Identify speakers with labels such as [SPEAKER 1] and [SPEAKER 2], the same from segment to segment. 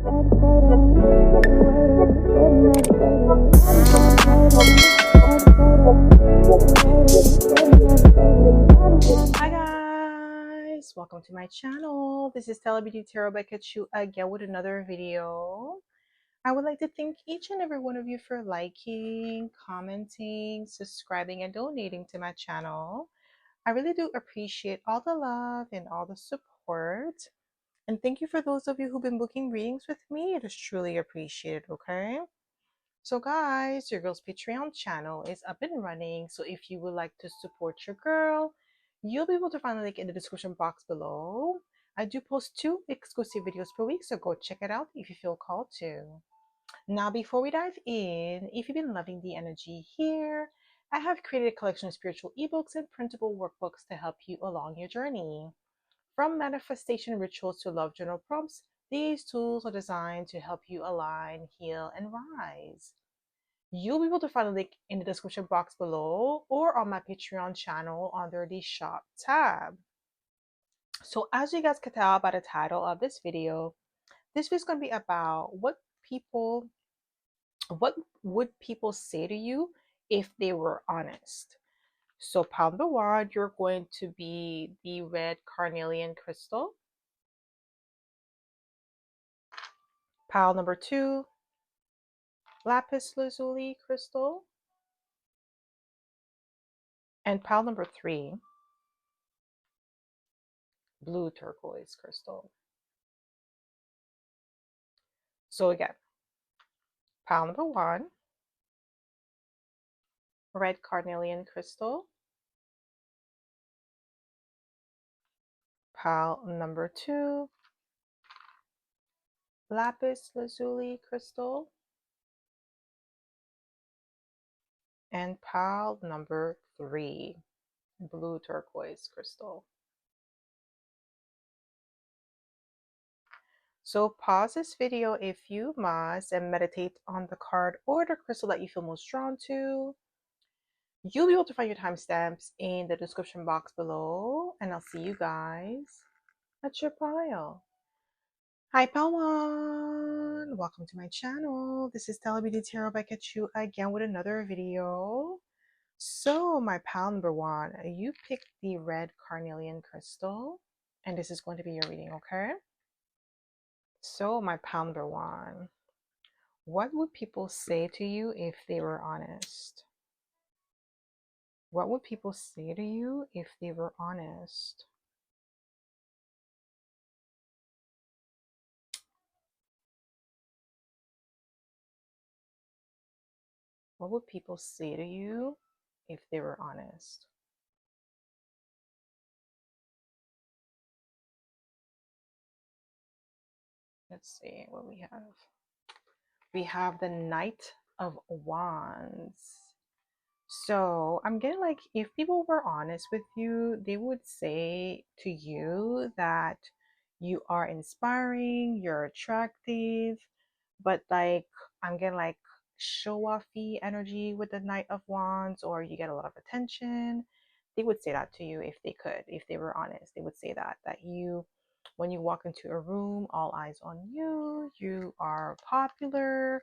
[SPEAKER 1] Hi guys, welcome to my channel. This is Telebeauty Tarot by Kachu again with another video. I would like to thank each and every one of you for liking, commenting, subscribing, and donating to my channel. I really do appreciate all the love and all the support. And thank you for those of you who've been booking readings with me. It is truly appreciated, okay? So guys, your girl's Patreon channel is up and running. So if you would like to support your girl, you'll be able to find a link in the description box below. I do post 2 exclusive videos per week, so go check it out if you feel called to. Now, before we dive in, if you've been loving the energy here, I have created a collection of spiritual ebooks and printable workbooks to help you along your journey. From manifestation rituals to love journal prompts, these tools are designed to help you align, heal, and rise. You'll be able to find a link in the description box below or on my Patreon channel under the shop tab. So as you guys can tell by the title of this video is going to be about what would people say to you if they were honest. So pile number 1, you're going to be the red carnelian crystal. Pile number 2, lapis lazuli crystal. And pile number 3, blue turquoise crystal. So again, pile number 1, red carnelian crystal. Pile number 2, lapis lazuli crystal. And pile number 3, blue turquoise crystal. So pause this video if you must and meditate on the card or the crystal that you feel most drawn to. You'll be able to find your timestamps in the description box below, and I'll see you guys at your pile. Hi pile 1! Welcome to my channel. This is Telebeauty Tarot by Kachu again with another video. So my pile number 1, you picked the red carnelian crystal, and this is going to be your reading, okay? So my pile number 1, what would people say to you if they were honest? What would people say to you if they were honest? What would people say to you if they were honest? Let's see what we have. We have the Knight of Wands. So I'm getting like, if people were honest with you, they would say to you that you are inspiring, you're attractive, but like I'm getting like show-offy energy with the Knight of Wands, or you get a lot of attention. They would say that to you if they could, if they were honest. They would say that you, when you walk into a room, all eyes on you, you are popular,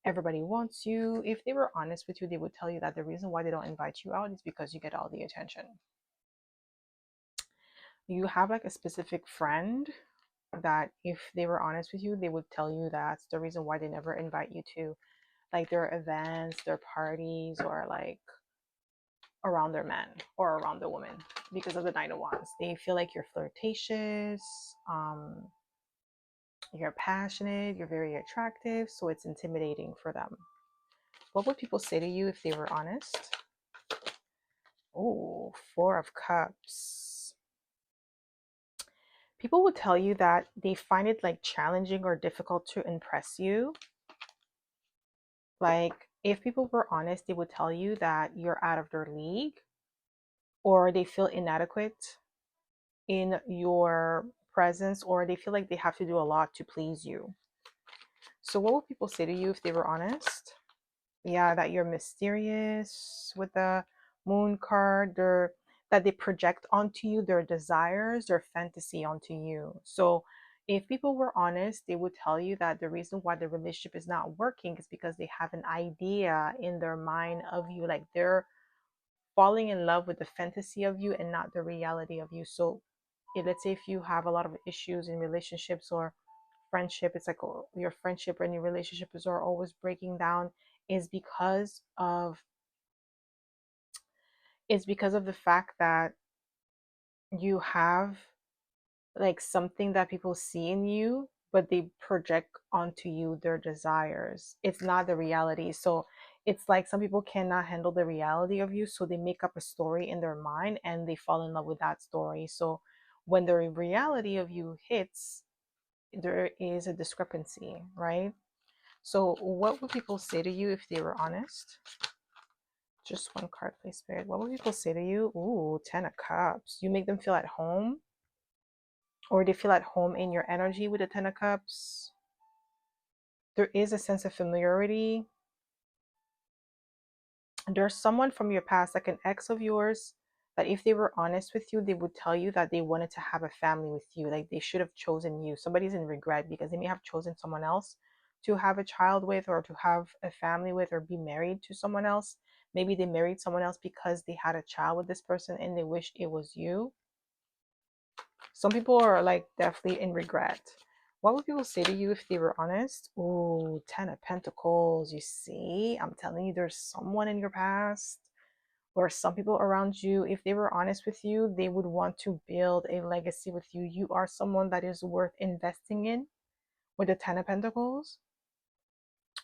[SPEAKER 1] everybody wants you. If they were honest with you, they would tell you that the reason why they don't invite you out is because you get all the attention. You have like a specific friend that if they were honest with you, they would tell you that's the reason why they never invite you to like their events, their parties, or like around their men or around the woman, because of the Knight of Wands. They feel like you're flirtatious, you're passionate, you're very attractive, so it's intimidating for them. What would people say to you if they were honest? Oh, 4 of Cups. People would tell you that they find it like challenging or difficult to impress you. Like if people were honest, they would tell you that you're out of their league, or they feel inadequate in your presence, or they feel like they have to do a lot to please you. So what would people say to you if they were honest? Yeah, that you're mysterious with the Moon card, that they project onto you their desires, their fantasy onto you. So if people were honest, they would tell you that the reason why the relationship is not working is because they have an idea in their mind of you. Like they're falling in love with the fantasy of you and not the reality of you. So let's say if you have a lot of issues in relationships or friendship, it's like, oh, your friendship and your relationships are always breaking down, is because of the fact that you have like something that people see in you, but they project onto you their desires. It's not the reality. So it's like some people cannot handle the reality of you, so they make up a story in their mind and they fall in love with that story. So when the reality of you hits, there is a discrepancy, right? So what would people say to you if they were honest? Just one card, please, Spirit. What would people say to you? Ooh, 10 of Cups. You make them feel at home, or they feel at home in your energy with the 10 of Cups. There is a sense of familiarity. There's someone from your past, like an ex of yours, that if they were honest with you, they would tell you that they wanted to have a family with you. Like they should have chosen you. Somebody's in regret because they may have chosen someone else to have a child with, or to have a family with, or be married to someone else. Maybe they married someone else because they had a child with this person and they wish it was you. Some people are like definitely in regret. What would people say to you if they were honest? Ooh, 10 of Pentacles. You see, I'm telling you, there's someone in your past or some people around you. If they were honest with you, they would want to build a legacy with you. You are someone that is worth investing in with the 10 of Pentacles.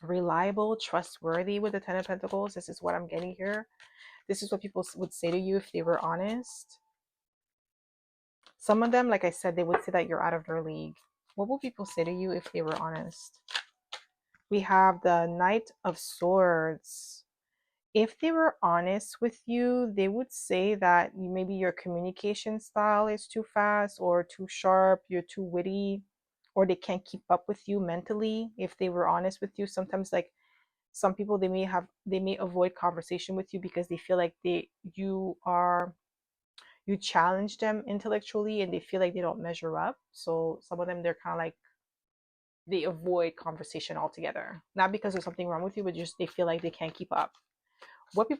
[SPEAKER 1] Reliable, trustworthy with the 10 of Pentacles. This is what I'm getting here. This is what people would say to you if they were honest. Some of them, like I said, they would say that you're out of their league. What will people say to you if they were honest? We have the Knight of Swords. If they were honest with you, they would say that maybe your communication style is too fast or too sharp, you're too witty, or they can't keep up with you mentally. If they were honest with you, sometimes like some people, they may avoid conversation with you because they feel like you challenge them intellectually and they feel like they don't measure up. So some of them, they're kind of like, they avoid conversation altogether, not because there's something wrong with you, but just they feel like they can't keep up. What would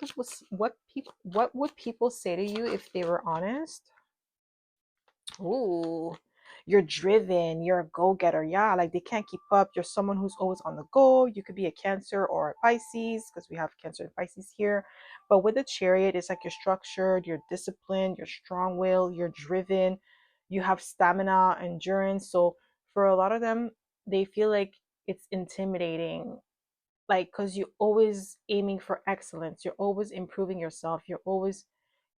[SPEAKER 1] people say to you if they were honest? Ooh, you're driven, you're a go-getter. Yeah, like they can't keep up. You're someone who's always on the go. You could be a Cancer or a Pisces, because we have Cancer and Pisces here. But with the Chariot, it's like you're structured, you're disciplined, you're strong-willed, you're driven, you have stamina, endurance. So for a lot of them, they feel like it's intimidating, like because you're always aiming for excellence, you're always improving yourself, you're always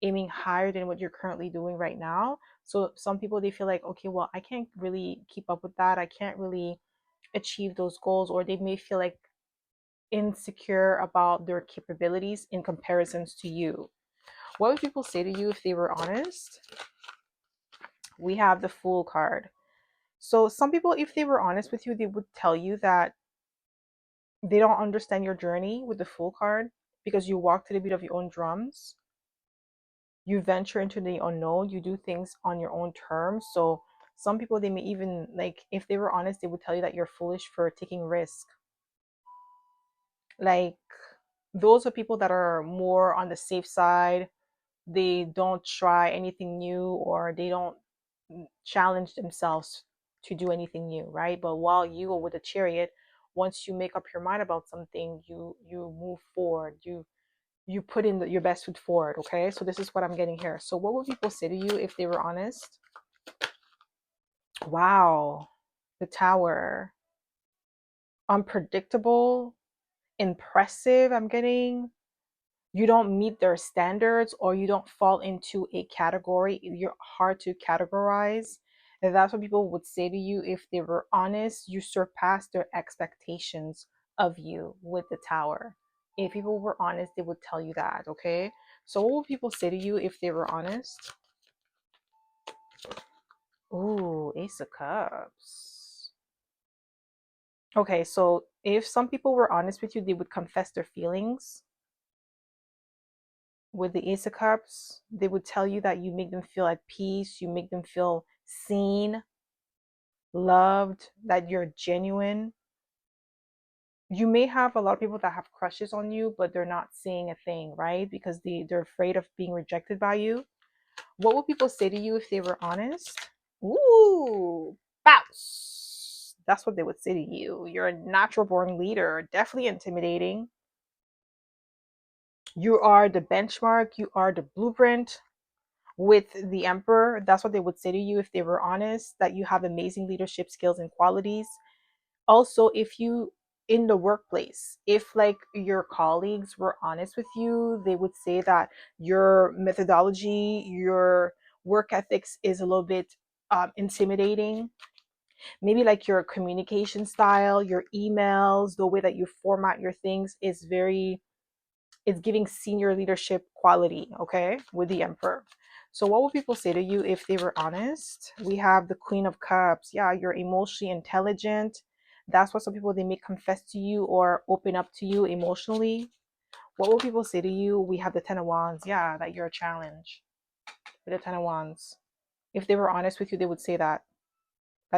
[SPEAKER 1] aiming higher than what you're currently doing right now. So some people, they feel like, okay, well, I can't really keep up with that, I can't really achieve those goals, or they may feel like insecure about their capabilities in comparisons to you. What would people say to you if they were honest? We have the Fool card. So some people, if they were honest with you, they would tell you that they don't understand your journey with the Fool card, because you walk to the beat of your own drums. You venture into the unknown, you do things on your own terms. So some people, they may even, like, if they were honest, they would tell you that you're foolish for taking risk. Like, those are people that are more on the safe side. They don't try anything new, or they don't challenge themselves to do anything new, right? But while you go with the Chariot, once you make up your mind about something, you move forward, you put in your best foot forward. Okay, so this is what I'm getting here. So what would people say to you if they were honest? Wow, the Tower. Unpredictable, impressive, I'm getting. You don't meet their standards, or you don't fall into a category. You're hard to categorize. And that's what people would say to you if they were honest. You surpass their expectations of you with the Tower. If people were honest, they would tell you that. Okay, so what would people say to you if they were honest? Ooh, Ace of Cups. Okay, so if some people were honest with you, they would confess their feelings. With the Ace of Cups, they would tell you that you make them feel at peace, you make them feel seen. loved, that you're genuine. You may have a lot of people that have crushes on you, but they're not saying a thing, right? Because they're afraid of being rejected by you. What would people say to you if they were honest? Ooh, bounce. That's what they would say to you. You're a natural born leader, definitely intimidating. You are the benchmark, you are the blueprint with the emperor. That's what they would say to you if they were honest, that you have amazing leadership skills and qualities. Also, if you in the workplace, if like your colleagues were honest with you, they would say that your methodology, your work ethics is a little bit intimidating. Maybe like your communication style, your emails, the way that you format your things is very, it's giving senior leadership quality, okay, with the emperor. So what would people say to you if they were honest? We have the Queen of Cups. Yeah, you're emotionally intelligent. That's what some people, they may confess to you or open up to you emotionally. What will people say to you? We have the Ten of Wands. Yeah, that you're a challenge with the Ten of Wands. If they were honest with you, they would say that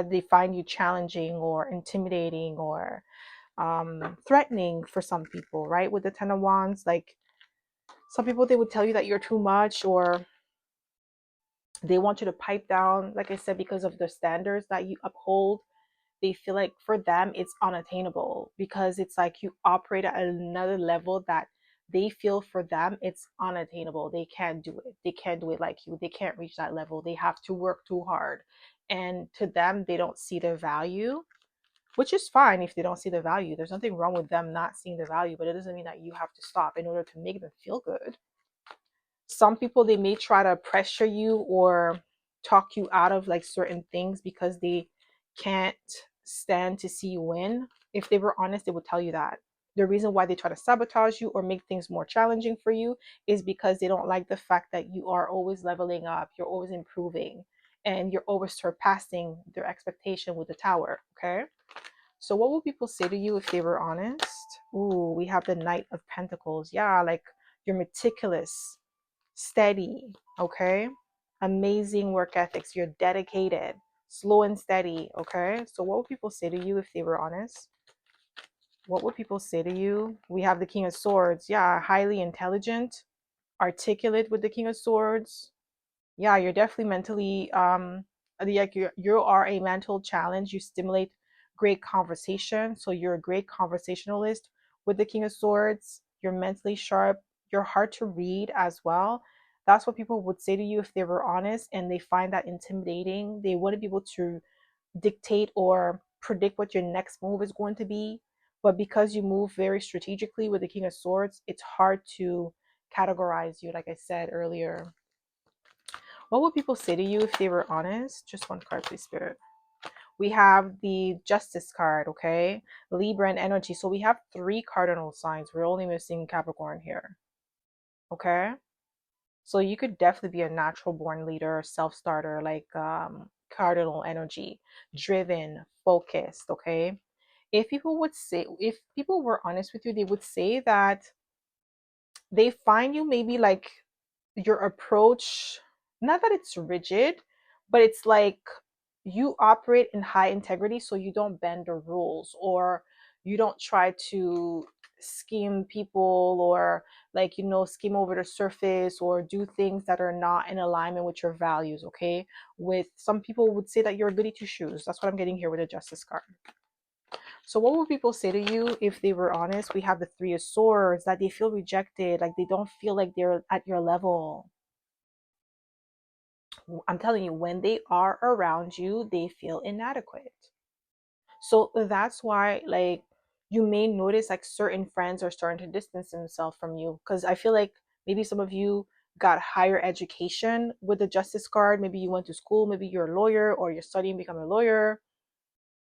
[SPEAKER 1] they find you challenging or intimidating or threatening for some people, right? With the Ten of Wands, like some people, they would tell you that you're too much, or they want you to pipe down, like I said, because of the standards that you uphold. They feel like for them it's unattainable because it's like you operate at another level that they feel for them it's unattainable. They can't do it. They can't do it like you. They can't reach that level. They have to work too hard. And to them, they don't see their value, which is fine if they don't see the value. There's nothing wrong with them not seeing the value, but it doesn't mean that you have to stop in order to make them feel good. Some people, they may try to pressure you or talk you out of like certain things because they can't stand to see you win. If they were honest, they would tell you that the reason why they try to sabotage you or make things more challenging for you is because they don't like the fact that you are always leveling up, you're always improving, and you're always surpassing their expectation with the tower. Okay, so what would people say to you if they were honest? Ooh, we have the Knight of Pentacles. Yeah, like you're meticulous, steady, okay? Amazing work ethics. You're dedicated, slow and steady, okay? So what would people say to you if they were honest? What would people say to you? We have the King of Swords. Yeah, highly intelligent, articulate with the King of Swords. Yeah, you're definitely mentally like you are a mental challenge. You stimulate great conversation, so you're a great conversationalist with the King of Swords. You're mentally sharp. You're hard to read as well. That's what people would say to you if they were honest and they find that intimidating. They wouldn't be able to dictate or predict what your next move is going to be, but because you move very strategically with the King of Swords, it's hard to categorize you, like I said earlier. What would people say to you if they were honest? Just one card, please, Spirit. We have the Justice card, okay? Libra and energy. So we have 3 cardinal signs. We're only missing Capricorn here, okay? So you could definitely be a natural born leader, self-starter, like cardinal energy, driven, focused, okay? If people were honest with you, they would say that they find you maybe like your approach, not that it's rigid, but it's like you operate in high integrity, so you don't bend the rules or you don't try to scheme people or like scheme over the surface or do things that are not in alignment with your values. Okay, with some people would say that you're a goody two shoes. That's what I'm getting here with the Justice card. So what would people say to you if they were honest? We have the Three of Swords, that they feel rejected, like they don't feel like they're at your level. I'm telling you, when they are around you, they feel inadequate. So that's why, like, you may notice like certain friends are starting to distance themselves from you. Because I feel like maybe some of you got higher education with the Justice card. Maybe you went to school, maybe you're a lawyer or you're studying to become a lawyer.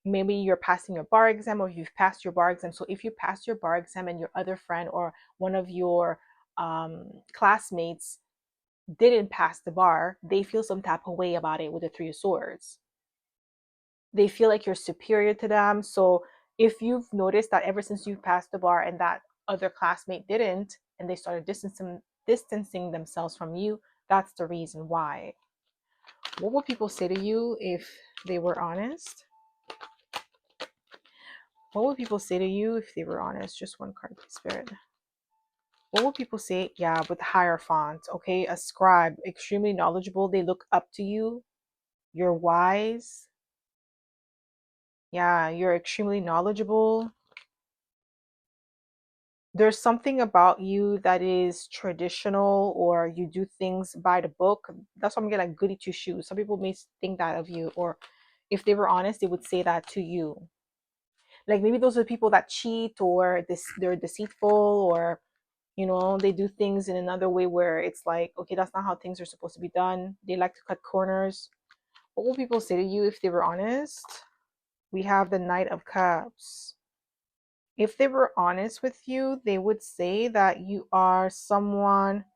[SPEAKER 1] Maybe you're passing your bar exam or you've passed your bar exam. So if you passed your bar exam and your other friend or one of your classmates didn't pass the bar, they feel some type of way about it with the Three of Swords. They feel like you're superior to them. So if you've noticed that ever since you passed the bar and that other classmate didn't, and they started distancing themselves from you, that's the reason why. What would people say to you if they were honest? What would people say to you if they were honest? Just one card, please, Spirit. What would people say? Yeah, with higher font. Okay, a scribe, extremely knowledgeable. They look up to you. You're wise. Yeah, you're extremely knowledgeable. There's something about you that is traditional, or you do things by the book. That's why I'm getting like goody two shoes. Some people may think that of you, or if they were honest, they would say that to you. Like maybe those are the people that cheat, or they're deceitful, or they do things in another way where it's like, okay, that's not how things are supposed to be done. They like to cut corners. What will people say to you if they were honest? We have the Knight of Cups. If they were honest with you, they would say that you are someone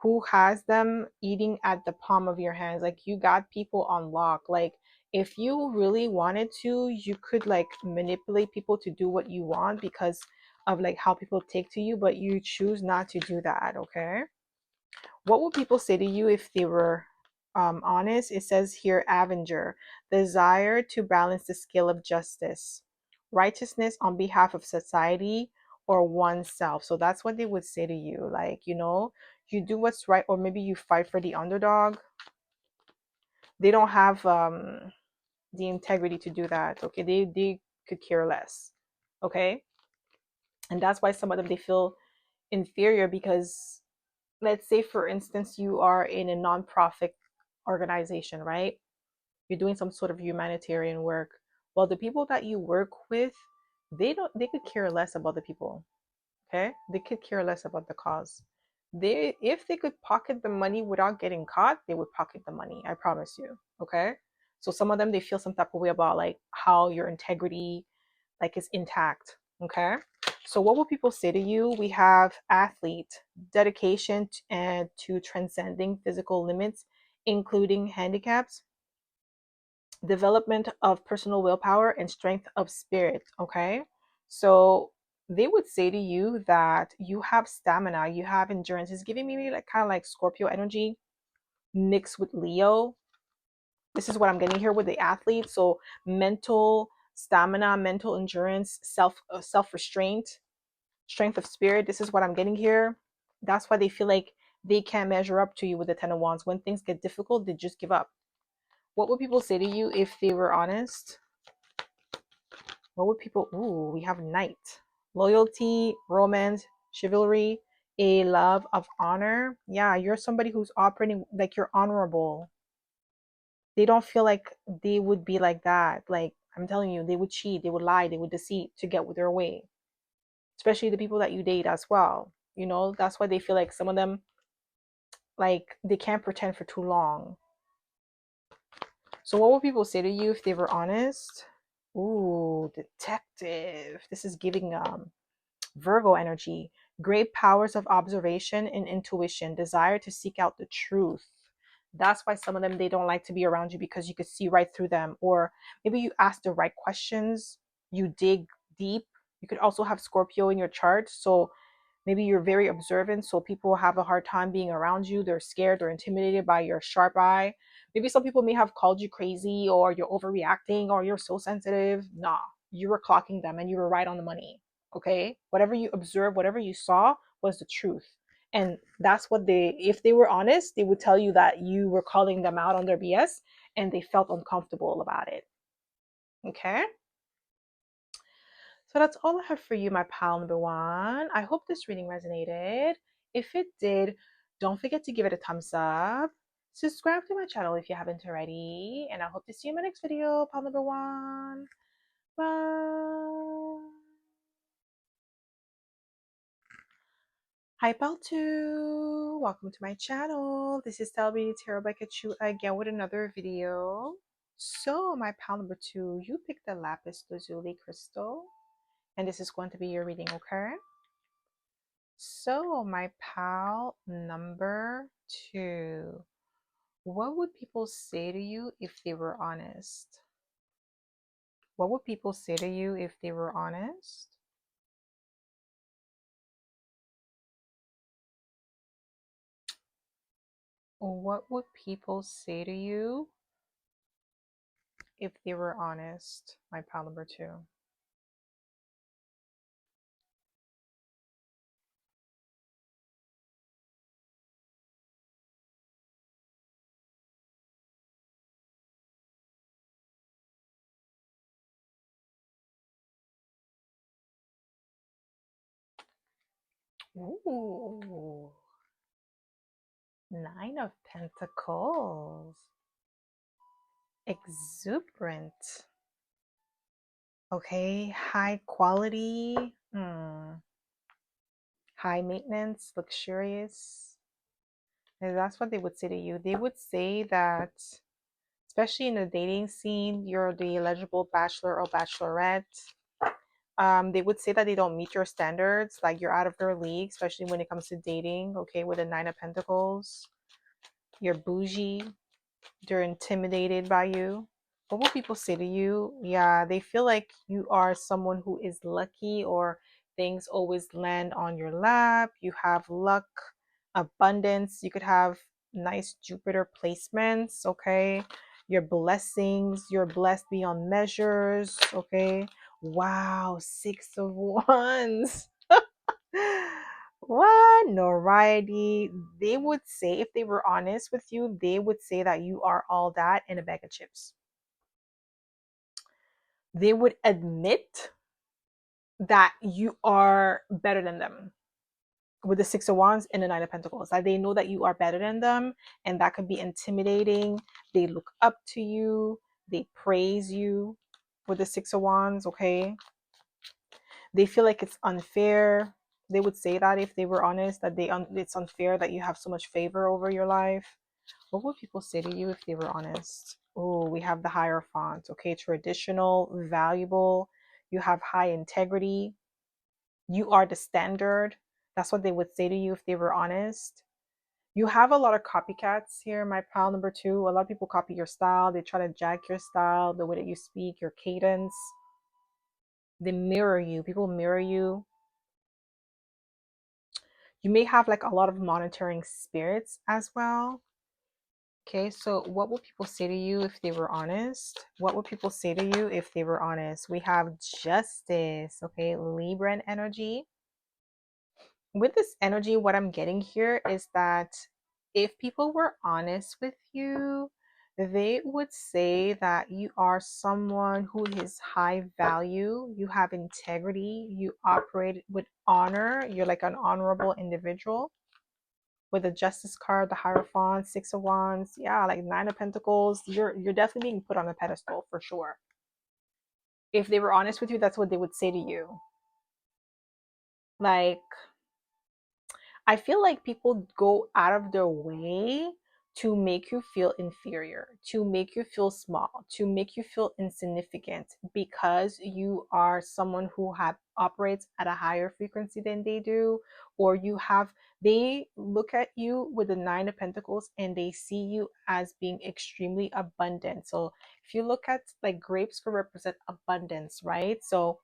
[SPEAKER 1] who has them eating at the palm of your hands. Like you got people on lock. Like if you really wanted to, you could like manipulate people to do what you want because of like how people take to you, but you choose not to do that. Okay. What would people say to you if they were honest? It says here, Avenger, desire to balance the scale of justice, righteousness on behalf of society or oneself. So that's what they would say to you. Like, you do what's right, or maybe you fight for the underdog. They don't have the integrity to do that. Okay. They could care less. Okay. And that's why some of them, they feel inferior because, let's say for instance, you are in a nonprofit organization, right? You're doing some sort of humanitarian work. Well, the people that you work with, they could care less about the people. Okay, they could care less about the cause. They If they could pocket the money without getting caught, they would pocket the money, I promise you. Okay. So some of them, they feel some type of way about like how your integrity like is intact. Okay. So what will people say to you? We have athlete, dedication and to transcending physical limits, including handicaps, development of personal willpower and strength of spirit. Okay. So they would say to you that you have stamina, you have endurance. It's giving me like kind of like Scorpio energy mixed with Leo. This is what I'm getting here with the athlete. So mental stamina, mental endurance, self restraint, strength of spirit. This is what I'm getting here. That's why they feel like they can't measure up to you with the Ten of Wands. When things get difficult, they just give up. What would people say to you if they were honest? What would people? Ooh, we have Knight. Loyalty, romance, chivalry, a love of honor. Yeah, you're somebody who's operating like you're honorable. They don't feel like they would be like that. Like I'm telling you, they would cheat, they would lie, they would deceive to get their way. Especially the people that you date as well. That's why they feel like some of them, like they can't pretend for too long. So what would people say to you if they were honest? Ooh, detective. This is giving Virgo energy, great powers of observation and intuition, desire to seek out the truth. That's why some of them, they don't like to be around you because you could see right through them. Or maybe you ask the right questions, you dig deep. You could also have Scorpio in your chart. So maybe you're very observant, so people have a hard time being around you. They're scared or intimidated by your sharp eye. Maybe some people may have called you crazy, or you're overreacting, or you're so sensitive. Nah, you were clocking them and you were right on the money. Okay, whatever you observed, whatever you saw was the truth. And that's what if they were honest, they would tell you that you were calling them out on their BS and they felt uncomfortable about it. Okay. So that's all I have for you, my pal number one. I hope this reading resonated. If it did, don't forget to give it a thumbs up. Subscribe to my channel if you haven't already. And I hope to see you in my next video, pal number one. Bye. Hi, pal two. Welcome to my channel. This is Talby Tarot by Kachu again with another video. So, my pal number two, you picked the lapis lazuli crystal. And this is going to be your reading, okay? So, my pal number two, what would people say to you if they were honest? What would people say to you if they were honest? What would people say to you if they were honest, my pal number two? Ooh, Nine of Pentacles. Exuberant. Okay, high quality. High maintenance, luxurious. And that's what they would say to you. They would say that, especially in the dating scene, you're the eligible bachelor or bachelorette. They would say that they don't meet your standards, like you're out of their league, especially when it comes to dating. Okay, with the Nine of Pentacles, you're bougie, they're intimidated by you. What will people say to you? Yeah, they feel like you are someone who is lucky, or things always land on your lap. You have luck, abundance. You could have nice Jupiter placements, okay? Your blessings, you're blessed beyond measures, okay? Wow, Six of Wands. What notoriety? They would say, if they were honest with you, they would say that you are all that in a bag of chips. They would admit that you are better than them with the Six of Wands and the Nine of Pentacles. Like, they know that you are better than them, and that could be intimidating. They look up to you, they praise you with the Six of Wands, okay? They feel like it's unfair. They would say that if they were honest, that it's unfair that you have so much favor over your life. What would people say to you if they were honest? Oh, we have the Hierophant. Okay, traditional, valuable. You have high integrity. You are the standard. That's what they would say to you if they were honest. You have a lot of copycats here, my pile number two. A lot of people copy your style. They try to jack your style, the way that you speak, your cadence. They mirror you. People mirror you. You may have like a lot of monitoring spirits as well. Okay, so what would people say to you if they were honest? What would people say to you if they were honest? We have Justice, okay, Libran energy. With this energy, what I'm getting here is that if people were honest with you, they would say that you are someone who is high value, you have integrity, you operate with honor, you're like an honorable individual. With the Justice card, the Hierophant, Six of Wands, yeah, like Nine of Pentacles, you're definitely being put on a pedestal for sure. If they were honest with you, that's what they would say to you. Like, I feel like people go out of their way to make you feel inferior, to make you feel small, to make you feel insignificant, because you are someone who operates at a higher frequency than they do, or they look at you with the Nine of Pentacles and they see you as being extremely abundant. So if you look at, like, grapes could represent abundance, right? So,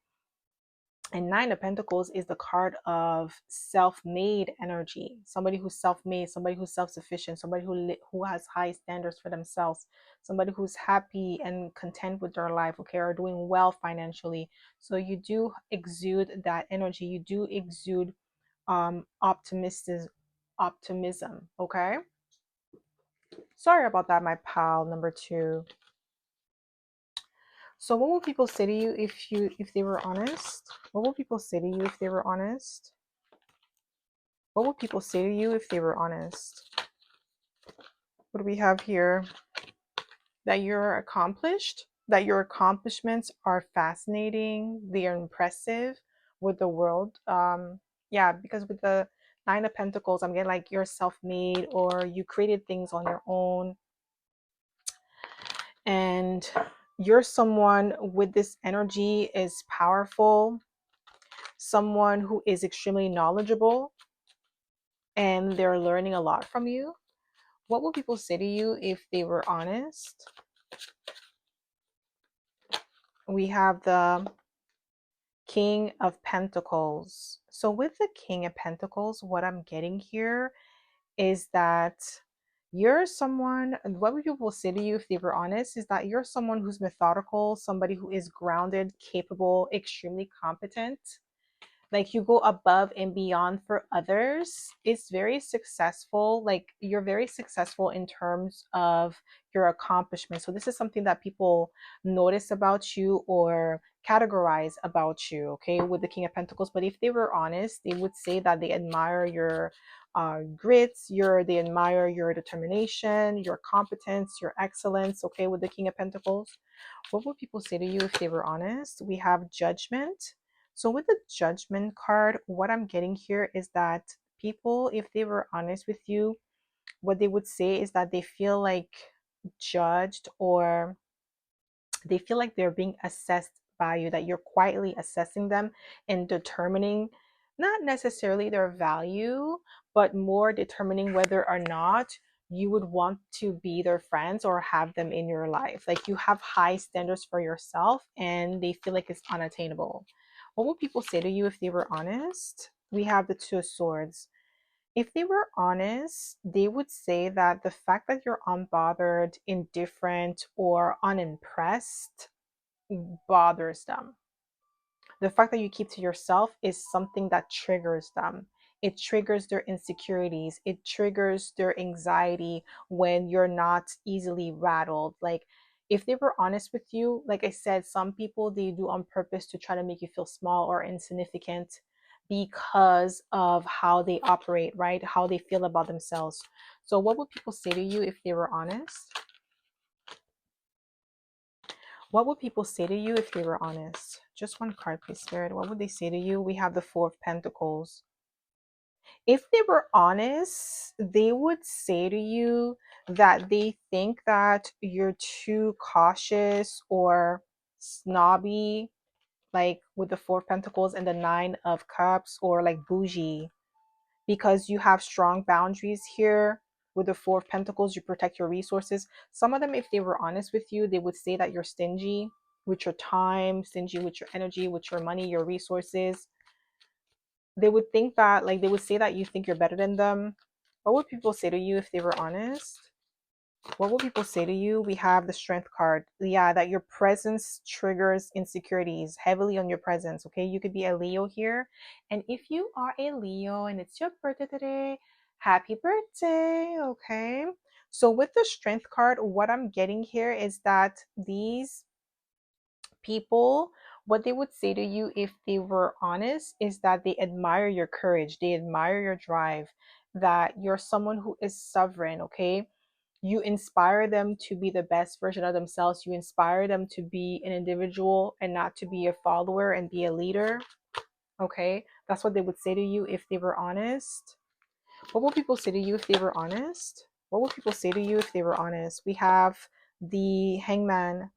[SPEAKER 1] and Nine of Pentacles is the card of self-made energy. Somebody who's self-made, somebody who's self-sufficient, somebody who has high standards for themselves, somebody who's happy and content with their life, okay, or doing well financially. So you do exude that energy. You do exude optimism, okay? Sorry about that, my pal number two. So what will people say to you if they were honest? What will people say to you if they were honest? What would people say to you if they were honest? What do we have here? That you're accomplished, that your accomplishments are fascinating, they are impressive with the world. Yeah, because with the Nine of Pentacles, I'm getting like you're self-made, or you created things on your own. And you're someone with this energy is powerful, someone who is extremely knowledgeable, and they're learning a lot from you. What would people say to you if they were honest? We have the King of Pentacles. So with the King of Pentacles, what I'm getting here is that you're someone, what would people say to you if they were honest, is that you're someone who's methodical, somebody who is grounded, capable, extremely competent. Like, you go above and beyond for others. It's very successful. Like, you're very successful in terms of your accomplishments. So this is something that people notice about you or categorize about you, okay, with the King of Pentacles. But if they were honest, they would say that they admire your grits, they admire your determination, your competence, your excellence, okay, with the King of Pentacles. What would people say to you if they were honest? We have Judgment. So with the Judgment card, what I'm getting here is that people, if they were honest with you, what they would say is that they feel like judged, or they feel like they're being assessed by you, that you're quietly assessing them and determining not necessarily their value, but more determining whether or not you would want to be their friends or have them in your life. Like you have high standards for yourself and they feel like it's unattainable. What would people say to you if they were honest? We have the Two of Swords. If they were honest, they would say that the fact that you're unbothered, indifferent, or unimpressed bothers them. The fact that you keep to yourself is something that triggers them. It triggers their insecurities. It triggers their anxiety when you're not easily rattled. Like, if they were honest with you, like I said, some people, they do on purpose to try to make you feel small or insignificant because of how they operate, right? How they feel about themselves. So, what would people say to you if they were honest? What would people say to you if they were honest? Just one card, please, Spirit. What would they say to you? We have the Four of Pentacles. If they were honest, they would say to you that they think that you're too cautious or snobby, like with the Four of Pentacles and the Nine of Cups, or like bougie, because you have strong boundaries here. With the Four of Pentacles, you protect your resources. Some of them, if they were honest with you, they would say that you're stingy with your time, stingy with your energy, with your money, your resources. They would think that, like, they would say that you think you're better than them. What would people say to you if they were honest? What will people say to you? We have the Strength card. Yeah, that your presence triggers insecurities heavily on your presence. Okay, you could be a Leo here. And if you are a Leo and it's your birthday today, happy birthday. Okay. So with the Strength card, what I'm getting here is that these people, what they would say to you if they were honest is that they admire your courage, they admire your drive, that you're someone who is sovereign, okay? You inspire them to be the best version of themselves. You inspire them to be an individual and not to be a follower and be a leader. Okay, that's what they would say to you if they were honest. What would people say to you if they were honest? What would people say to you if they were honest? We have the Hangman.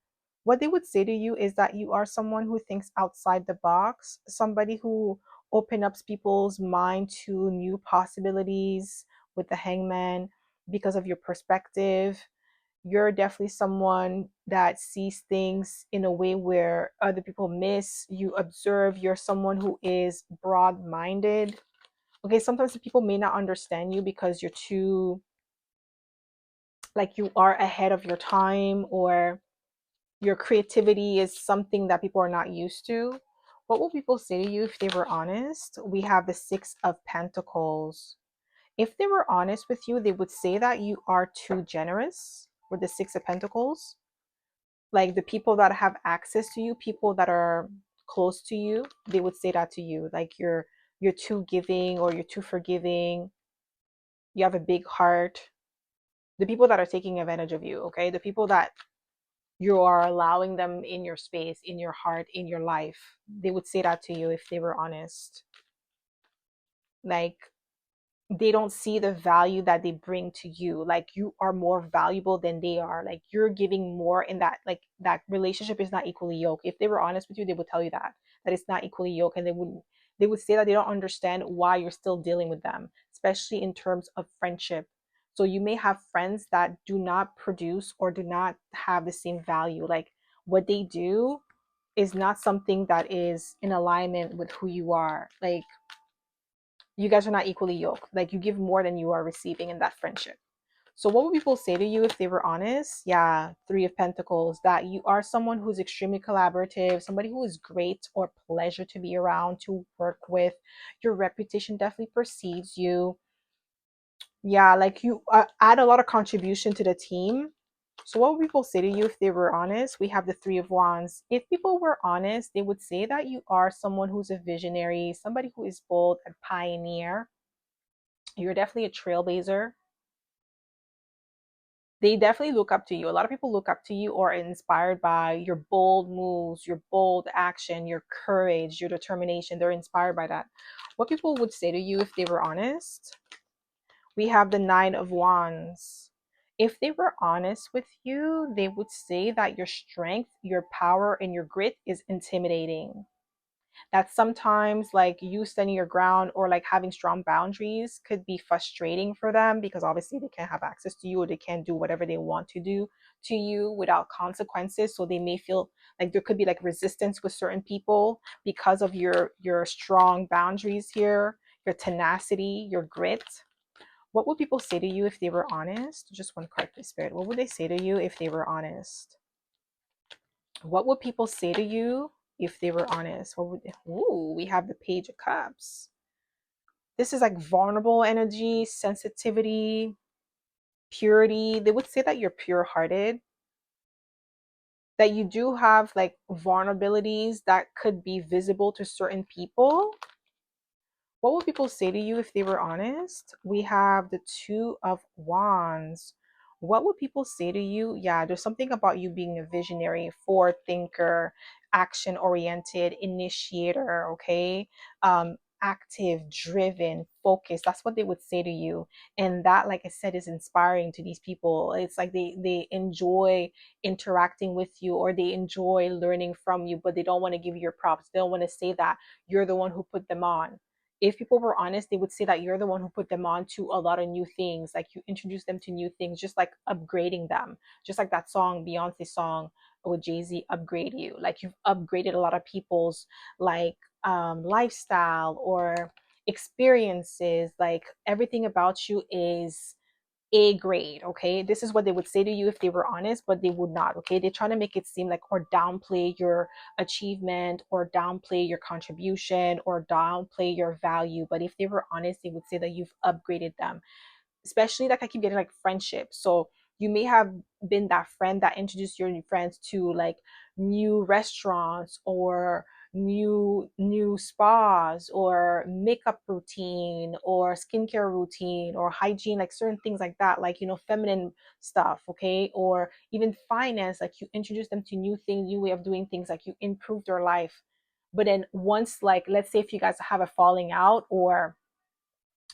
[SPEAKER 1] What they would say to you is that you are someone who thinks outside the box, somebody who opens up people's mind to new possibilities with the Hangman because of your perspective. You're definitely someone that sees things in a way where other people miss. You observe, you're someone who is broad minded. Okay, sometimes people may not understand you because you're too, like, you are ahead of your time, or your creativity is something that people are not used to. What will people say to you if they were honest? We have the Six of Pentacles. If they were honest with you, they would say that you are too generous with the Six of Pentacles. Like the people that have access to you, people that are close to you, they would say that to you. Like you're too giving, or you're too forgiving. You have a big heart. The people that are taking advantage of you, okay? The people that you are allowing them in your space, in your heart, in your life, they would say that to you if they were honest. Like, they don't see the value that they bring to you. Like, you are more valuable than they are. Like, you're giving more in that, like, that relationship is not equally yoked. If they were honest with you, they would tell you that it's not equally yoked, and they would say that they don't understand why you're still dealing with them, especially in terms of friendship. So you may have friends that do not produce or do not have the same value. Like, what they do is not something that is in alignment with who you are. Like, you guys are not equally yoked. Like, you give more than you are receiving in that friendship. So what would people say to you if they were honest? Yeah, Three of Pentacles, that you are someone who's extremely collaborative, somebody who is great or pleasure to be around, to work with. Your reputation definitely precedes you. Yeah, like you add a lot of contribution to the team. So what would people say to you if they were honest? We have the Three of Wands. If people were honest, they would say that you are someone who's a visionary, somebody who is bold, a pioneer. You're definitely a trailblazer. They definitely look up to you. A lot of people look up to you or are inspired by your bold moves, your bold action, your courage, your determination. They're inspired by that. What people would say to you if they were honest? We have the Nine of Wands. If they were honest with you, they would say that your strength, your power, and your grit is intimidating. That sometimes like you standing your ground or like having strong boundaries could be frustrating for them because obviously they can't have access to you or they can't do whatever they want to do to you without consequences. So they may feel like there could be like resistance with certain people because of your strong boundaries here, your tenacity, your grit. What would people say to you if they were honest? Just one card, please, Spirit. What would they say to you if they were honest? What would people say to you if they were honest? What would they, ooh, we have the Page of Cups. This is like vulnerable energy, sensitivity, purity. They would say that you're pure-hearted, that you do have like vulnerabilities that could be visible to certain people. What would people say to you if they were honest? We have the Two of Wands. What would people say to you? Yeah, there's something about you being a visionary, forward thinker, action oriented, initiator, okay? Active, driven, focused. That's what they would say to you. And that, like I said, is inspiring to these people. It's like they enjoy interacting with you or they enjoy learning from you, but they don't want to give you your props. They don't want to say that you're the one who put them on. If people were honest, they would say that you're the one who put them on to a lot of new things. Like you introduced them to new things, just like upgrading them. Just like that song, Beyonce song with Jay-Z, Upgrade You. Like you've upgraded a lot of people's like lifestyle or experiences. Like everything about you is a grade. Okay, this is what they would say to you if they were honest, but they would not. Okay, they're trying to make it seem like or downplay your achievement or downplay your contribution or downplay your value. But if they were honest, they would say that you've upgraded them. Especially like I keep getting like friendships. So you may have been that friend that introduced your new friends to like new restaurants or new spas or makeup routine or skincare routine or hygiene, like certain things like that, like feminine stuff, okay? Or even finance, like you introduce them to new things, new way of doing things, like you improve their life. But then once, like let's say if you guys have a falling out or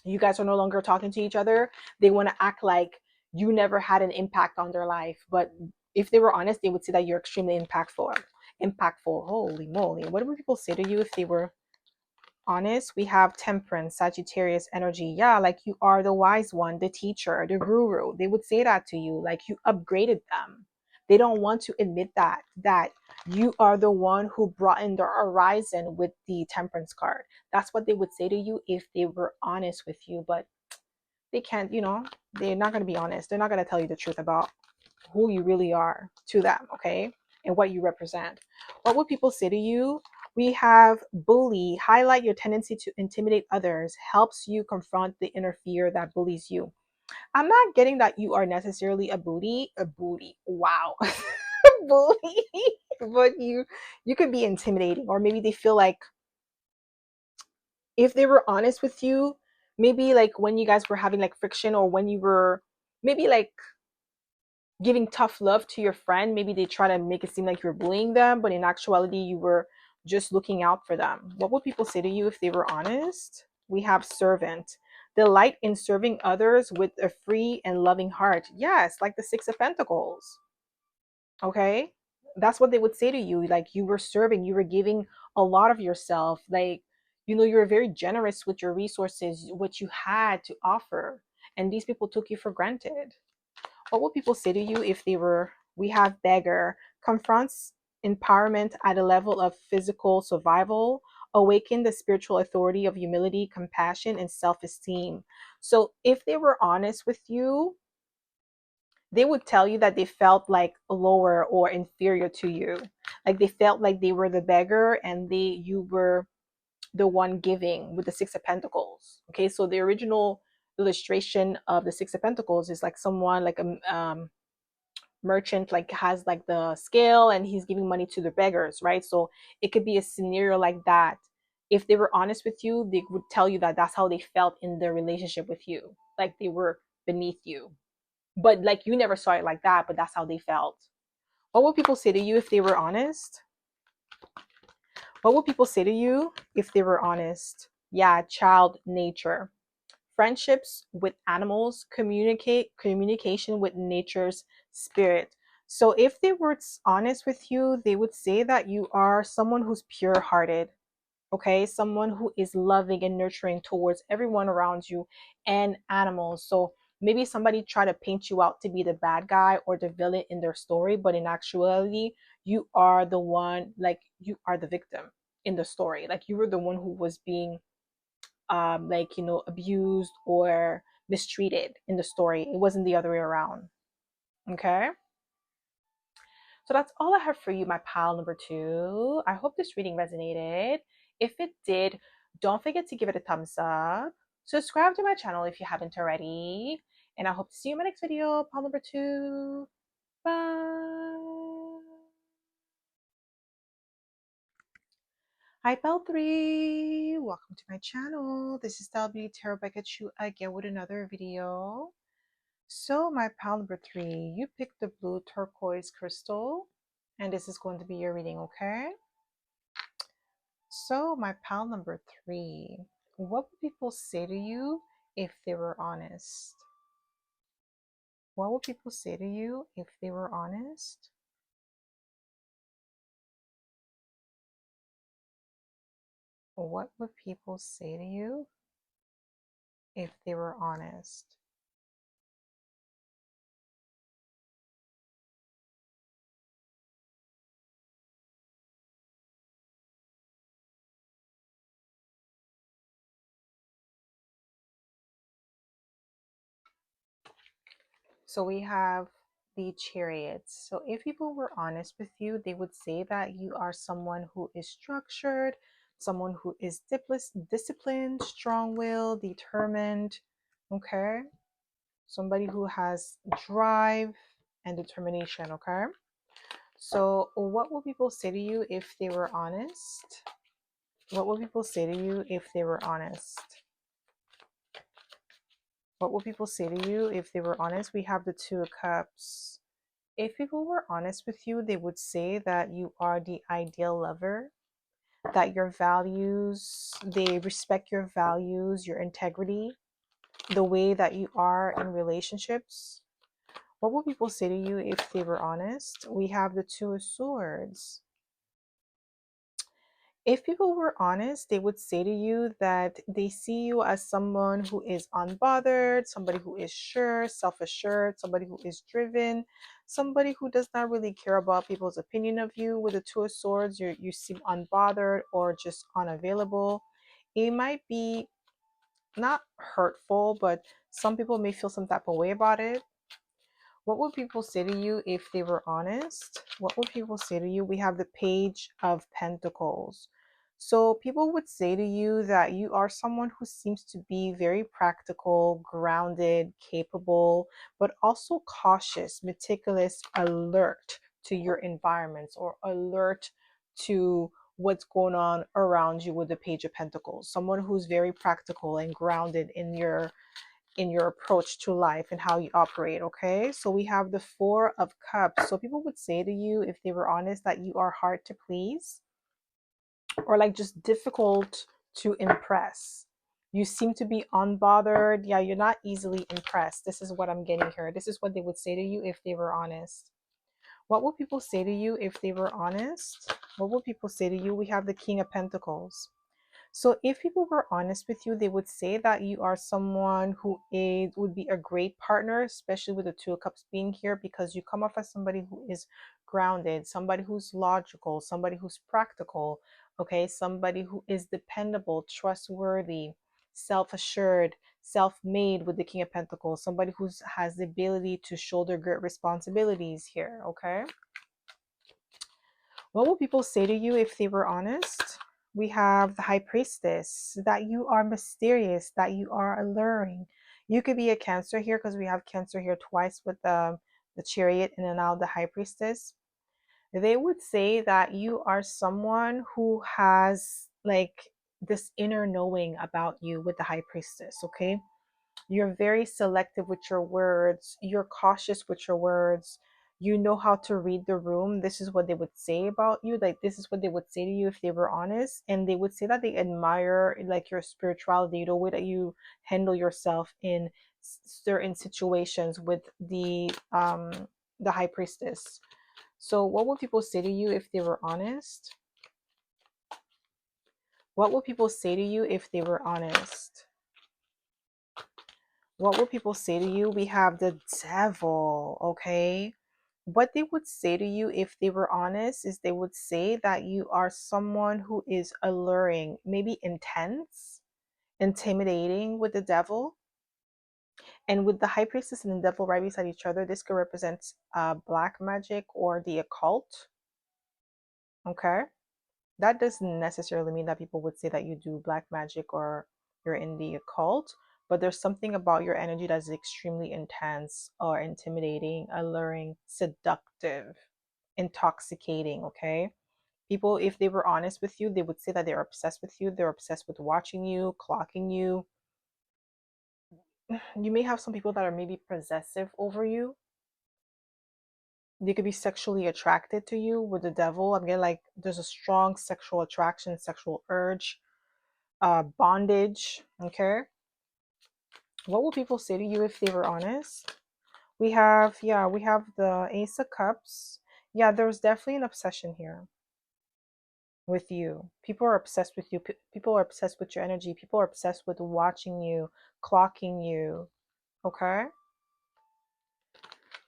[SPEAKER 1] you guys are no longer talking to each other, they want to act like you never had an impact on their life. But if they were honest, they would say that you're extremely impactful. Impactful. Holy moly. What would people say to you if they were honest? We have Temperance, Sagittarius energy. Yeah, like you are the wise one, the teacher, the guru. They would say that to you, like you upgraded them. They don't want to admit that you are the one who brought in the horizon with the Temperance card. That's what they would say to you if they were honest with you. But they can't, they're not going to be honest. They're not going to tell you the truth about who you really are to them, okay? And what you represent. What would people say to you? We have bully, highlight your tendency to intimidate others, helps you confront the inner fear that bullies you. I'm not getting that you are necessarily a booty. Wow. Bully. But you could be intimidating, or maybe they feel like if they were honest with you, maybe like when you guys were having like friction or when you were maybe like giving tough love to your friend, maybe they try to make it seem like you're bullying them, but in actuality, you were just looking out for them. What would people say to you if they were honest? We have servant. Delight in serving others with a free and loving heart. Yes, like the Six of Pentacles. Okay? That's what they would say to you. Like you were serving, you were giving a lot of yourself. Like, you were very generous with your resources, what you had to offer. And these people took you for granted. What would people say to you if they were? We have beggar, confronts empowerment at a level of physical survival, awaken the spiritual authority of humility, compassion, and self-esteem. So if they were honest with you, they would tell you that they felt like lower or inferior to you. Like they felt like they were the beggar and you were the one giving with the Six of Pentacles. Okay, so the original illustration of the Six of Pentacles is like someone like merchant like has like the scale and he's giving money to the beggars, right? So it could be a scenario like that. If they were honest with you, they would tell you that that's how they felt in their relationship with you, like they were beneath you. But like you never saw it like that, but that's how they felt. What would people say to you if they were honest? What would people say to you if they were honest? Yeah, child nature. Friendships with animals, communication with nature's spirit. So if they were honest with you, they would say that you are someone who's pure hearted, okay? Someone who is loving and nurturing towards everyone around you and animals. So maybe somebody try to paint you out to be the bad guy or the villain in their story, but in actuality, you are the one, like you are the victim in the story. Like you were the one who was being like abused or mistreated in the story. It wasn't the other way around. Okay, so that's all I have for you, my pal number two. I hope this reading resonated. If it did, don't forget to give it a thumbs up. Subscribe to my channel if you haven't already, and I hope to see you in my next video, pal number two. Bye. Hi, pal three. Welcome to my channel. This is Beauty Tarot by Kachu again with another video. So my pal number three, you picked the blue turquoise crystal, and this is going to be your reading, okay? So my pal number three, what would people say to you if they were honest? What would people say to you if they were honest? What would people say to you if they were honest? So we have the chariots. So if people were honest with you, they would say that you are someone who is structured, someone who is disciplined, strong-willed, determined, okay? Somebody who has drive and determination, okay? So what will people say to you if they were honest? What will people say to you if they were honest? What will people say to you if they were honest? We have the Two of Cups. If people were honest with you, they would say that you are the ideal lover, that your values, they respect your values, your integrity, the way that you are in relationships. What would people say to you if they were honest? We have the Two of Swords. If people were honest, they would say to you that they see you as someone who is unbothered, somebody who is sure, self-assured, somebody who is driven, somebody who does not really care about people's opinion of you. With the Two of Swords, you seem unbothered or just unavailable. It might be not hurtful, but some people may feel some type of way about it. What would people say to you if they were honest? What would people say to you? We have the Page of Pentacles. So people would say to you that you are someone who seems to be very practical, grounded, capable, but also cautious, meticulous, alert to your environments or alert to what's going on around you with the Page of Pentacles. Someone who's very practical and grounded in your approach to life and how you operate. Okay, so we have the Four of Cups. So people would say to you, if they were honest, that you are hard to please or like just difficult to impress. You seem to be unbothered. Yeah, you're not easily impressed. This is what I'm getting here. This is what they would say to you if they were honest. What would people say to you if they were honest? What would people say to you? We have the King of Pentacles. So if people were honest with you, they would say that you are someone who would be a great partner, especially with the Two of Cups being here, because you come off as somebody who is grounded, somebody who's logical, somebody who's practical, okay, somebody who is dependable, trustworthy, self-assured, self-made with the King of Pentacles, somebody who has the ability to shoulder great responsibilities here, okay? What will people say to you if they were honest? We have the High Priestess, that you are mysterious, that you are alluring. You could be a Cancer here because we have Cancer here twice with the Chariot, and then now the High Priestess. They would say that you are someone who has like this inner knowing about you with the High Priestess, okay? You're very selective with your words. You're cautious with your words. You know how to read the room. This is what they would say about you. Like, this is what they would say to you if they were honest. And they would say that they admire like your spirituality, the way that you handle yourself in certain situations with the High Priestess. So what would people say to you if they were honest? What would people say to you if they were honest? What would people say to you? We have the Devil, okay? What they would say to you if they were honest is they would say that you are someone who is alluring, maybe intense, intimidating with the Devil. And with the High Priestess and the Devil right beside each other, this could represent black magic or the occult, okay? That doesn't necessarily mean that people would say that you do black magic or you're in the occult, but there's something about your energy that's extremely intense or intimidating, alluring, seductive, intoxicating, okay? People, if they were honest with you, they would say that they're obsessed with you. They're obsessed with watching you, clocking you. You may have some people that are maybe possessive over you. They could be sexually attracted to you with the Devil. I'm getting like there's a strong sexual attraction, sexual urge, bondage, okay? What will people say to you if they were honest? We have, yeah, we have the Ace of Cups. Yeah, there's definitely an obsession here with you. People are obsessed with you. People are obsessed with your energy. People are obsessed with watching you, clocking you, okay?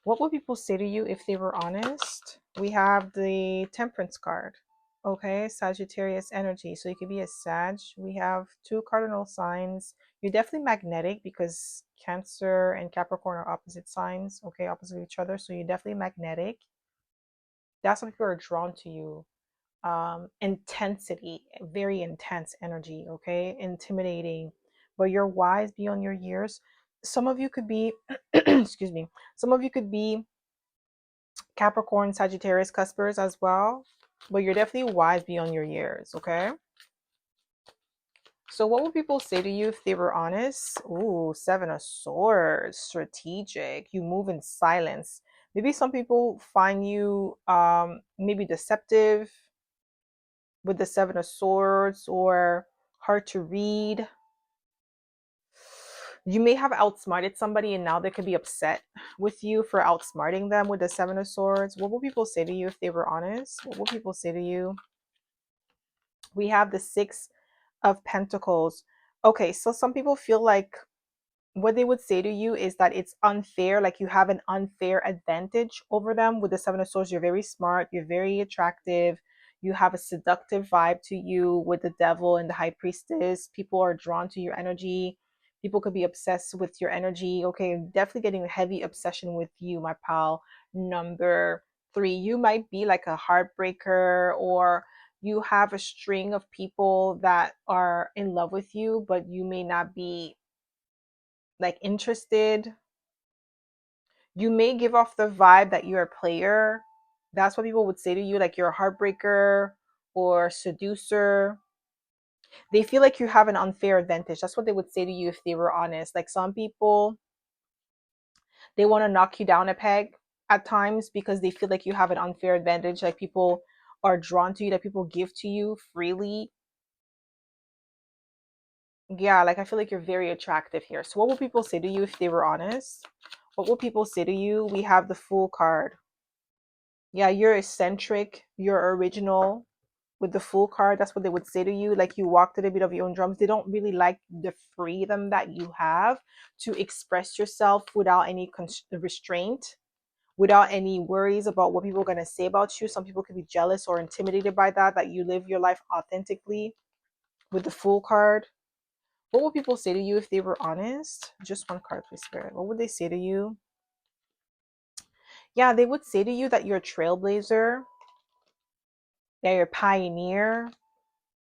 [SPEAKER 1] What would people say to you if they were honest? We have the Temperance card. Okay, Sagittarius energy. So you could be a Sag. We have two cardinal signs. You're definitely magnetic because Cancer and Capricorn are opposite signs, okay, opposite each other. So you're definitely magnetic. That's why people are drawn to you. Intensity, very intense energy, okay, intimidating, but you're wise beyond your years. Some of you could be, excuse me, some of you could be Capricorn, Sagittarius, Cuspers as well, but you're definitely wise beyond your years, okay? So what would people say to you if they were honest? Ooh, Seven of Swords, strategic. You move in silence. Maybe some people find you maybe deceptive with the Seven of Swords or hard to read. You may have outsmarted somebody and now they could be upset with you for outsmarting them with the Seven of Swords. What will people say to you if they were honest? What will people say to you? We have the Six of Pentacles. Okay, so some people feel like what they would say to you is that it's unfair, like you have an unfair advantage over them. With the Seven of Swords, you're very smart, you're very attractive, you have a seductive vibe to you. With the Devil and the High Priestess, people are drawn to your energy. People could be obsessed with your energy. Okay, definitely getting a heavy obsession with you, my pal. Number three, you might be like a heartbreaker, or you have a string of people that are in love with you, but you may not be like interested. You may give off the vibe that you're a player. That's what people would say to you, like you're a heartbreaker or seducer. They feel like you have an unfair advantage. That's what they would say to you if they were honest. Like some people, they want to knock you down a peg at times because they feel like you have an unfair advantage. Like people are drawn to you, that people give to you freely. Yeah, like I feel like you're very attractive here. So what will people say to you if they were honest? What will people say to you? We have the Fool card. Yeah, you're eccentric, you're original. With the Fool card, that's what they would say to you. Like you walk to the beat of your own drums. They don't really like the freedom that you have to express yourself without any restraint, without any worries about what people are going to say about you. Some people could be jealous or intimidated by that, that you live your life authentically. With the Fool card, what would people say to you if they were honest? Just one card, please, Spirit. What would they say to you? Yeah, they would say to you that you're a trailblazer, that you're a pioneer,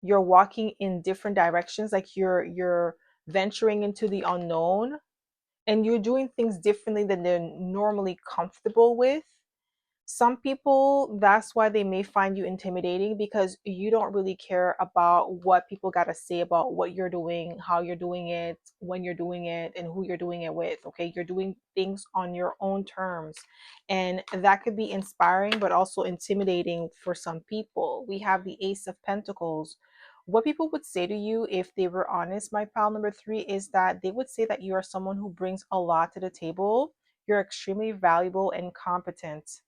[SPEAKER 1] you're walking in different directions, like you're venturing into the unknown, and you're doing things differently than they're normally comfortable with. Some people, that's why they may find you intimidating, because you don't really care about what people got to say about what you're doing, how you're doing it, when you're doing it, and who you're doing it with. Okay, you're doing things on your own terms, and that could be inspiring but also intimidating for some people. We have the Ace of Pentacles. What people would say to you if they were honest, my pal number three, is that they would say that you are someone who brings a lot to the table. You're extremely valuable and competent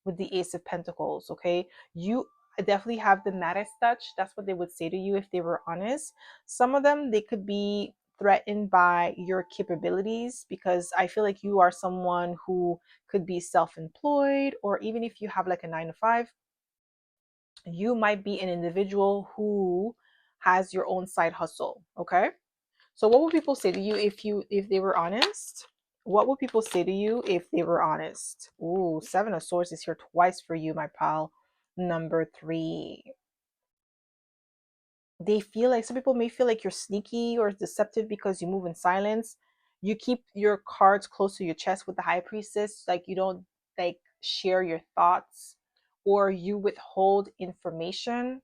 [SPEAKER 1] with the Ace of Pentacles. Okay, you definitely have the Midas touch. That's what they would say to you if they were honest. Some of them, they could be threatened by your capabilities, because I feel like you are someone who could be self-employed, or even if you have like a 9 to 5, you might be an individual who has your own side hustle. Okay, so what would people say to you if they were honest? What would people say to you if they were honest? Ooh, Seven of Swords is here twice for you, my pal. Number three. They feel like, some people may feel like you're sneaky or deceptive because you move in silence. You keep your cards close to your chest with the High Priestess. Like, you don't like share your thoughts, or you withhold information.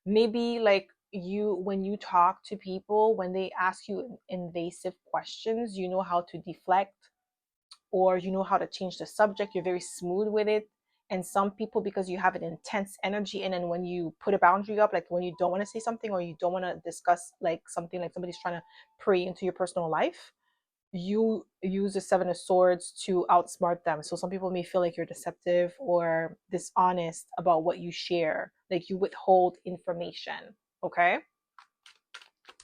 [SPEAKER 1] Maybe like, you, when you talk to people, when they ask you invasive questions, you know how to deflect, or you know how to change the subject. You're very smooth with it. And some people, because you have an intense energy, and then when you put a boundary up, like when you don't want to say something, or you don't want to discuss like something, like somebody's trying to pry into your personal life, you use the Seven of Swords to outsmart them. So some people may feel like you're deceptive or dishonest about what you share, like you withhold information. Okay,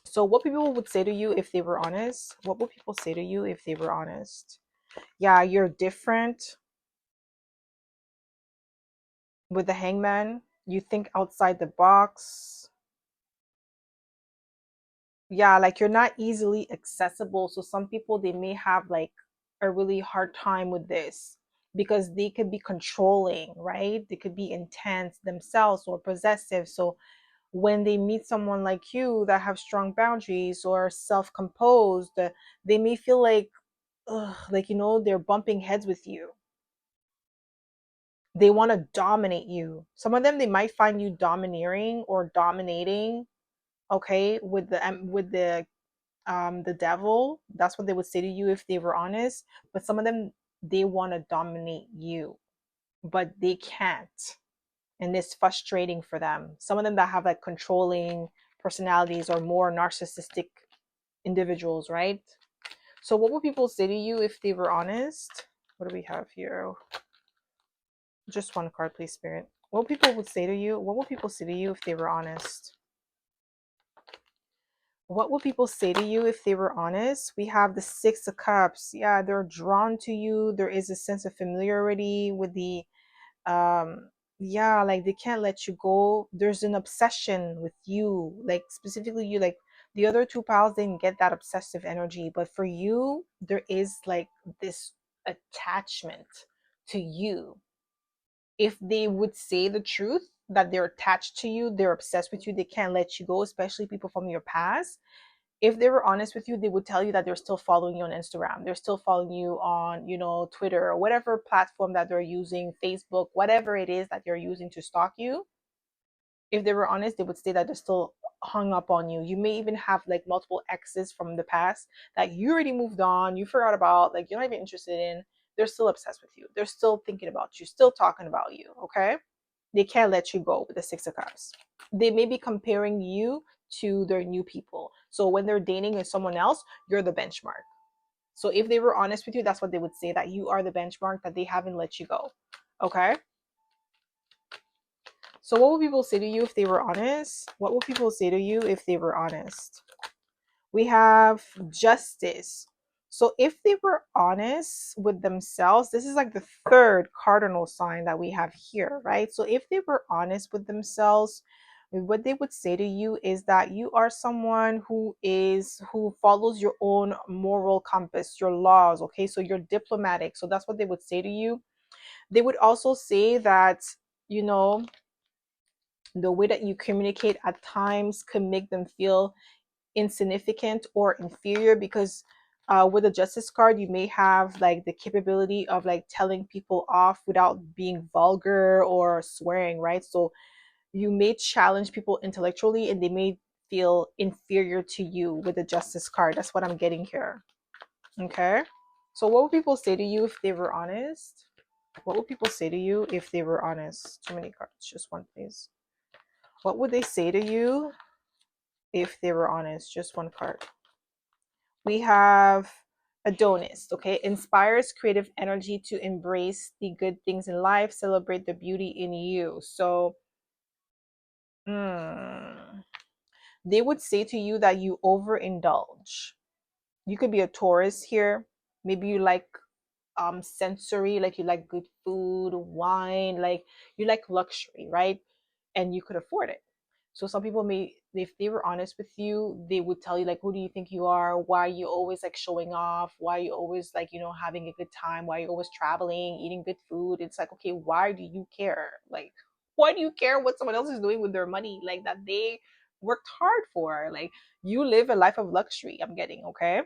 [SPEAKER 1] so what people would say to you if they were honest? What would people say to you if they were honest? Yeah, you're different. With the Hangman, you think outside the box. Yeah, like you're not easily accessible. So some people, they may have like a really hard time with this, because they could be controlling, right? They could be intense themselves or possessive. So when they meet someone like you that have strong boundaries or self-composed, they may feel like, ugh, like, they're bumping heads with you. They want to dominate you. Some of them, they might find you domineering or dominating. Okay, with the devil, that's what they would say to you if they were honest. But some of them, they want to dominate you, but they can't, and it's frustrating for them. Some of them that have like controlling personalities or more narcissistic individuals, right? So what would people say to you if they were honest? What do we have here? Just one card, please, Spirit. What people would say to you? What would people say to you if they were honest? What would people say to you if they were honest? We have the Six of Cups. Yeah, they're drawn to you. There is a sense of familiarity with the yeah, like they can't let you go. There's an obsession with you, like specifically you. Like the other two pals didn't get that obsessive energy, but for you, there is like this attachment to you. If they would say the truth that they're attached to you, they're obsessed with you, they can't let you go, especially people from your past. If they were honest with you, they would tell you that they're still following you on Instagram, they're still following you on, Twitter, or whatever platform that they're using, Facebook, whatever it is that they're using to stalk you. If they were honest, they would say that they're still hung up on you. You may even have like multiple exes from the past that you already moved on, you forgot about, like you're not even interested in. They're still obsessed with you, they're still thinking about you, still talking about you. Okay, they can't let you go with the Six of Cups. They may be comparing you to their new people. So when they're dating with someone else, you're the benchmark. So if they were honest with you, that's what they would say, that you are the benchmark, that they haven't let you go. Okay? So what would people say to you if they were honest? What would people say to you if they were honest? We have Justice. So if they were honest with themselves, this is like the third cardinal sign that we have here, right? So if they were honest with themselves, what they would say to you is that you are someone who follows your own moral compass, your laws. Okay, so you're diplomatic. So that's what they would say to you. They would also say that, you know the way that you communicate at times can make them feel insignificant or inferior, because With a justice card, you may have like the capability of like telling people off without being vulgar or swearing, right? So you may challenge people intellectually and they may feel inferior to you with the justice card. That's what I'm getting here. Okay. So what would people say to you if they were honest? What would people say to you if they were honest? Too many cards. Just one, please. What would they say to you if they were honest? Just one card. We have Adonis, okay? Inspires creative energy to embrace the good things in life, celebrate the beauty in you. So, they would say to you that you overindulge. You could be a Taurus here. Maybe you like sensory, like you like good food, wine, like you like luxury, right? And you could afford it. So some people may, if they were honest with you, they would tell you like, who do you think you are? Why are you always like showing off? Why are you always like, having a good time? Why are you always traveling, eating good food? It's like, okay, why do you care? Like, why do you care what someone else is doing with their money? Like that they worked hard for. Like you live a life of luxury, I'm getting, okay?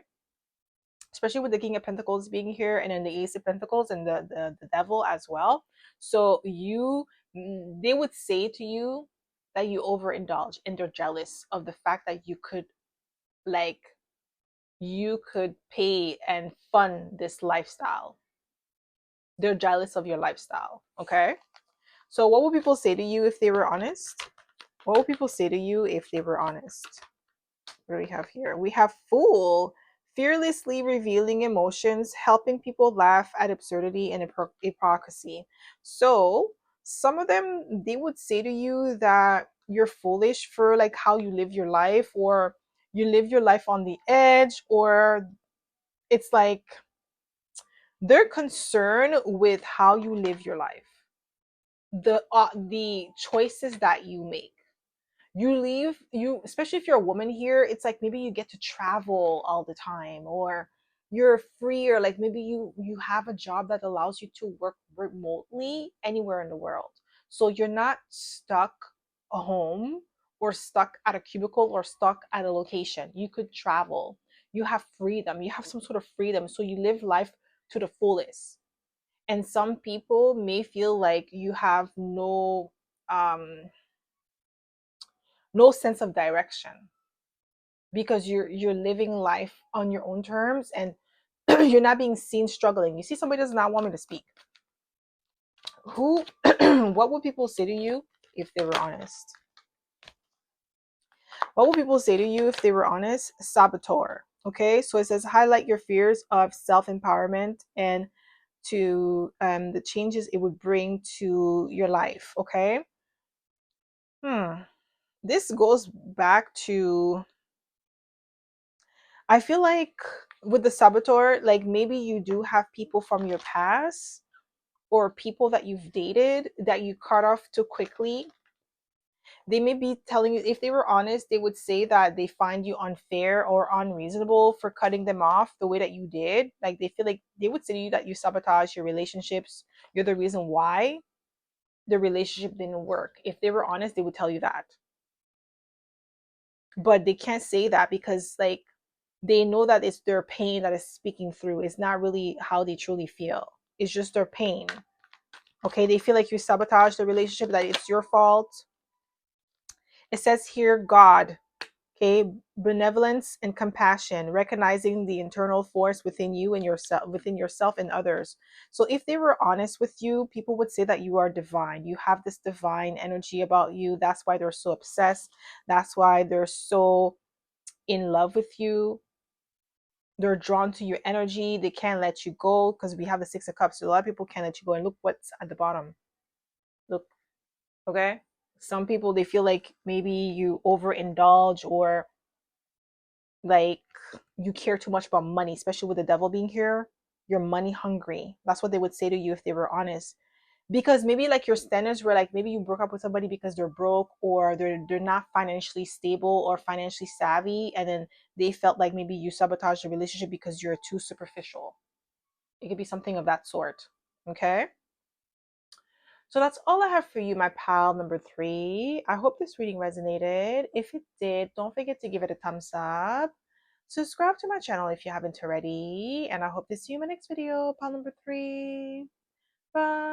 [SPEAKER 1] Especially with the King of Pentacles being here and then the Ace of Pentacles and the Devil as well. So they would say to you that you overindulge and they're jealous of the fact that like you could pay and fund this lifestyle. They're jealous of your lifestyle. Okay. So what would people say to you if they were honest? What would people say to you if they were honest? What do we have here? We have Fool, fearlessly revealing emotions, helping people laugh at absurdity and hypocrisy. So some of them, they would say to you that you're foolish for like how you live your life, or you live your life on the edge, or it's like they're concerned with how you live your life, the choices that you make. You especially if you're a woman here, it's like maybe you get to travel all the time, or you're free, or like maybe you have a job that allows you to work remotely anywhere in the world, so you're not stuck at home or stuck at a cubicle or stuck at a location. You could travel, you have freedom, you have some sort of freedom, so you live life to the fullest. And some people may feel like you have um no sense of direction because you're living life on your own terms, and you're not being seen struggling. You see, somebody does not want me to speak. Who what would people say to you if they were honest? What would people say to you if they were honest? Saboteur. Okay, so it says highlight your fears of self-empowerment and to the changes it would bring to your life. Okay. This goes back to, I feel like with the saboteur, like maybe you do have people from your past or people that you've dated that you cut off too quickly. They may be telling you, if they were honest, they would say that they find you unfair or unreasonable for cutting them off the way that you did. Like they feel like they would say to you that you sabotage your relationships. You're the reason why the relationship didn't work. If they were honest, they would tell you that. But they can't say that because like they know that it's their pain that is speaking through. It's not really how they truly feel. It's just their pain. Okay, they feel like you sabotage the relationship, that it's your fault. It says here, God, okay, benevolence and compassion, recognizing the internal force within you and yourself and others. So if they were honest with you, people would say that you are divine. You have this divine energy about you. That's why they're so obsessed. That's why they're so in love with you. They're drawn to your energy. They can't let you go because we have the Six of Cups. So a lot of people can't let you go. And look what's at the bottom. Look, okay? Some people, they feel like maybe you overindulge, or like you care too much about money, especially with the Devil being here. You're money hungry. That's what they would say to you if they were honest. Because maybe like your standards were like, maybe you broke up with somebody because they're broke, or they're not financially stable or financially savvy, and then they felt like maybe you sabotaged the relationship because you're too superficial. It could be something of that sort. Okay. So that's all I have for you, my pal number 3. I hope this reading resonated. If it did, don't forget to give it a thumbs up. Subscribe to my channel if you haven't already, and I hope to see you in my next video. Pile number 3. Bye.